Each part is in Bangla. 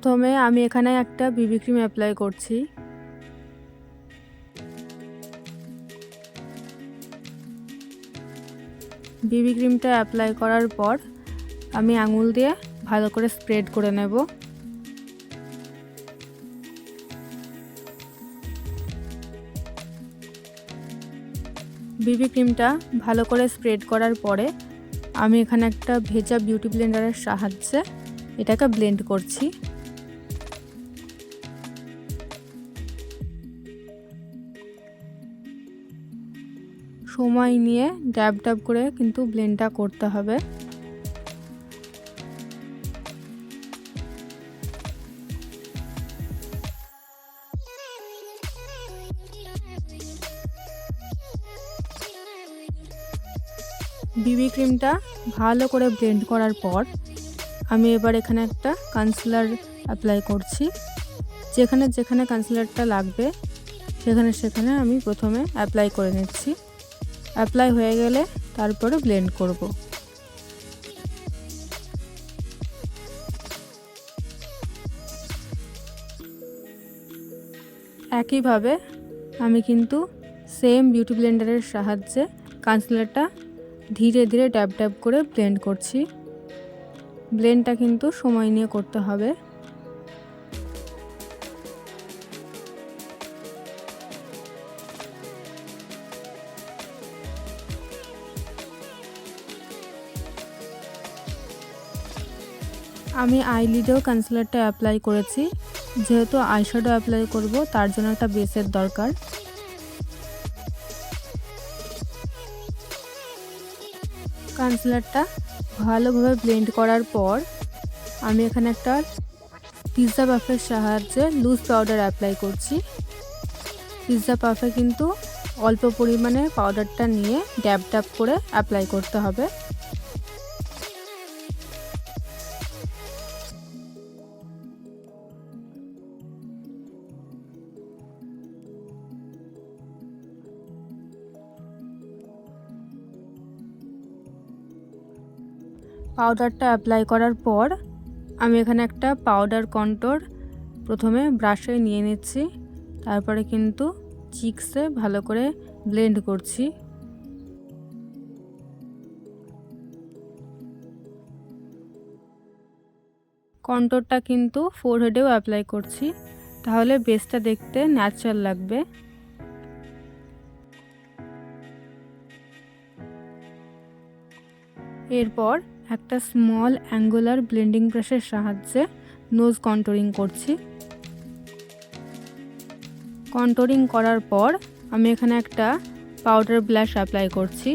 প্রথমে আমি এখানে একটা বিবি ক্রিম অ্যাপ্লাই করছি। বিবি ক্রিমটা অ্যাপ্লাই করার পর আমি আঙুল দিয়ে ভালো করে স্প্রেড করে নেব। বিবি ক্রিমটা ভালো করে স্প্রেড করার পরে আমি এখানে একটা ভেজা বিউটি ব্লেন্ডারের সাহায্যে এটাকে ব্লেন্ড করছি। সময় নিয়ে ড্যাব ড্যাব করে কিন্তু ব্লেন্ডটা করতে হবে। বিবি ক্রিমটা ভালো করে ব্লেন্ড করার পর আমি এবার এখানে একটা কনসিলার অ্যাপ্লাই করছি। যেখানে যেখানে কনসিলারটা লাগবে সেখানে আমি প্রথমে অ্যাপ্লাই করে নিচ্ছি। অ্যাপ্লাই হয়ে গেলে তারপরে ব্লেন্ড করব। একইভাবে আমি কিন্তু সেম বিউটি ব্লেন্ডারের সাহায্যে কনসিলারটা ধীরে ধীরে ড্যাব ড্যাব করে ব্লেন্ড করছি। ব্লেন্ডটা কিন্তু সময় নিয়ে করতে হবে। আমি আইলিডেও কনসিলারটা অ্যাপ্লাই করেছি। যেহেতু আইশ্যাডো অ্যাপ্লাই করব তার জন্য একটা বেসের দরকার। কনসিলারটা ভালোভাবে ব্লেন্ড করার পর আমি এখানে একটা পিৎজা পাফের সাহায্যে লুজ পাউডার অ্যাপ্লাই করছি। পিৎজা পাফে কিন্তু অল্প পরিমাণে পাউডারটা নিয়ে ড্যাব ড্যাব করে অ্যাপ্লাই করতে হবে। পাউডারটা অ্যাপ্লাই করার পর আমি এখানে একটা পাউডার কন্ট্যুর প্রথমে ব্রাশে নিয়ে নিচ্ছি। তারপরে কিন্তু চিকসে ভালো করে ব্লেন্ড করছি। কন্ট্যুরটা কিন্তু ফোরহেডেও অ্যাপ্লাই করছি, তাহলে বেসটা দেখতে ন্যাচারাল লাগবে। এরপর একটা স্মল অ্যাঙ্গুলার ব্লেন্ডিং ব্রাশের সাহায্যে নোজ কন্ট্যুরিং করছি। কন্ট্যুরিং করার পর আমি এখানে একটা পাউডার ব্লাশ অ্যাপ্লাই করছি।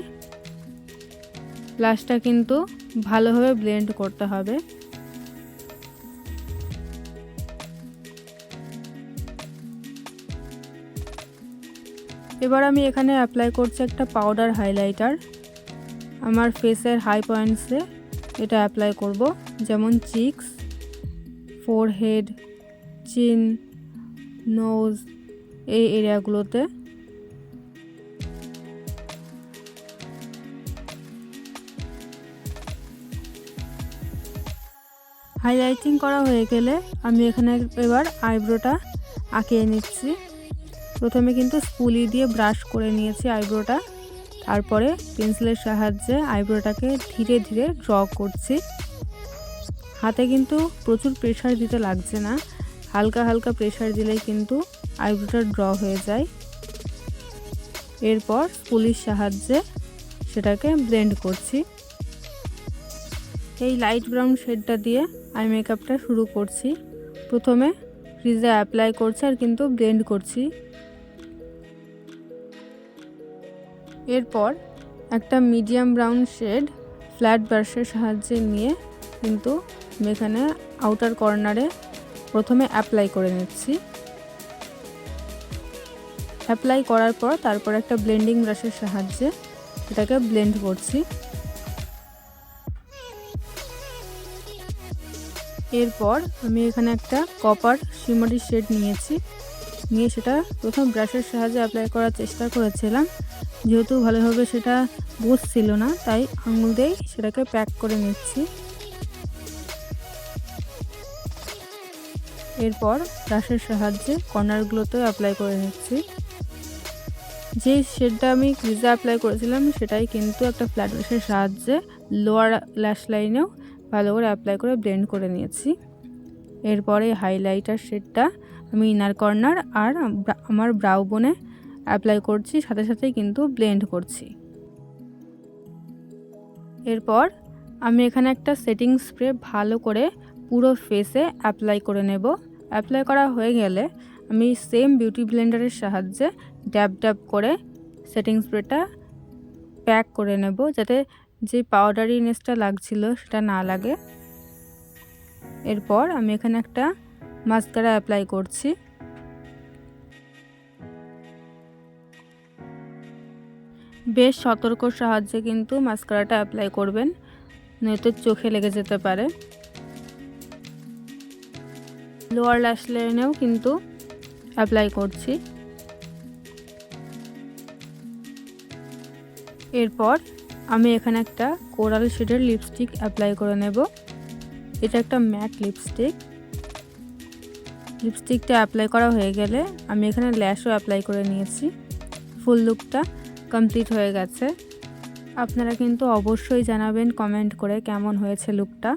ব্লাশটা কিন্তু ভালোভাবে ব্লেন্ড করতে হবে। এবার আমি এখানে অ্যাপ্লাই করছি একটা পাউডার হাইলাইটার। আমার ফেসের হাই পয়েন্টসে এটা অ্যাপ্লাই করব, যেমন চিকস, ফোরহেড, চিন, নোজ, এই এরিয়াগুলোতে। হাইলাইটিং করা হয়ে গেলে আমি এখানে এবার আইব্রোটা আঁকিয়ে নিচ্ছি। প্রথমে কিন্তু স্পুলি দিয়ে ব্রাশ করে নিয়েছি আইব্রোটা, তারপরে পেন্সিলের সাহায্যে আইব্রোটাকে ধীরে ধীরে ড্র করছি। হাতে কিন্তু প্রচুর প্রেসার দিতে লাগছে না, হালকা হালকা প্রেসার দিলেই কিন্তু আইব্রোটা ড্র হয়ে যায়। এরপর স্পুলির সাহায্যে সেটাকে ব্লেন্ড করছি। এই লাইট ব্রাউন শেডটা দিয়ে আই মেকআপটা শুরু করছি। প্রথমে ক্রিজে অ্যাপ্লাই করছি আর কিন্তু ব্লেন্ড করছি। এরপর একটা মিডিয়াম ব্রাউন শেড ফ্ল্যাট ব্রাশের সাহায্যে নিয়ে কিন্তু আমি এখানে আউটার কর্নারে প্রথমে অ্যাপ্লাই করে নিচ্ছি। অ্যাপ্লাই করার পর তারপর একটা ব্লেন্ডিং ব্রাশের সাহায্যে এটাকে ব্লেন্ড করছি। এরপর আমি এখানে একটা কপার শিমারি শেড নিয়ে সেটা প্রথম ব্রাশের সাহায্যে অ্যাপ্লাই করার চেষ্টা করেছিলাম। যেহেতু ভালোভাবে সেটা বসছিল না, তাই আঙুল দিয়েই সেটাকে প্যাক করে নিচ্ছি। এরপর ব্রাশের সাহায্যে কর্নারগুলোতেও অ্যাপ্লাই করে নিচ্ছি। যে শেডটা আমি ক্রিজে অ্যাপ্লাই করেছিলাম সেটাই কিন্তু একটা ফ্ল্যাট ব্রাশের সাহায্যে লোয়ার ল্যাশ লাইনেও ভালো করে অ্যাপ্লাই করে ব্লেন্ড করে নিয়েছি। এরপরে হাইলাইটার শেডটা আমি ইনার কর্নার আর আমার ব্রাউ বোনে অ্যাপ্লাই করছি, সাথে সাথেই কিন্তু ব্লেন্ড করছি। এরপর আমি এখানে একটা সেটিং স্প্রে ভালো করে পুরো ফেসে অ্যাপ্লাই করে নেব। অ্যাপ্লাই করা হয়ে গেলে আমি সেম বিউটি ব্লেন্ডারের সাহায্যে ড্যাব ড্যাব করে সেটিং স্প্রেটা প্যাক করে নেব, যাতে যে পাউডারিনেসটা লাগছিল সেটা না লাগে। এরপর আমি এখানে একটা মাস্কারা অ্যাপ্লাই করছি। বেশ সতর্কর সাহায্যে কিন্তু মাস্কারাটা অ্যাপ্লাই করবেন, নয়তো চোখে লেগে যেতে পারে। লোয়ার ল্যাশ লাইনেও কিন্তু অ্যাপ্লাই করছি। এরপর আমি এখানে একটা কোরাল শেডের লিপস্টিক অ্যাপ্লাই করে নেব। এটা একটা ম্যাট লিপস্টিকটা অ্যাপ্লাই করা হয়ে গেলে আমি এখানে ল্যাশও অ্যাপ্লাই করে নিয়েছি। ফুল লুকটা কমপ্লিট হয়ে গেছে। আপনারা কিন্তু অবশ্যই জানাবেন কমেন্ট করে কেমন হয়েছে লুকটা।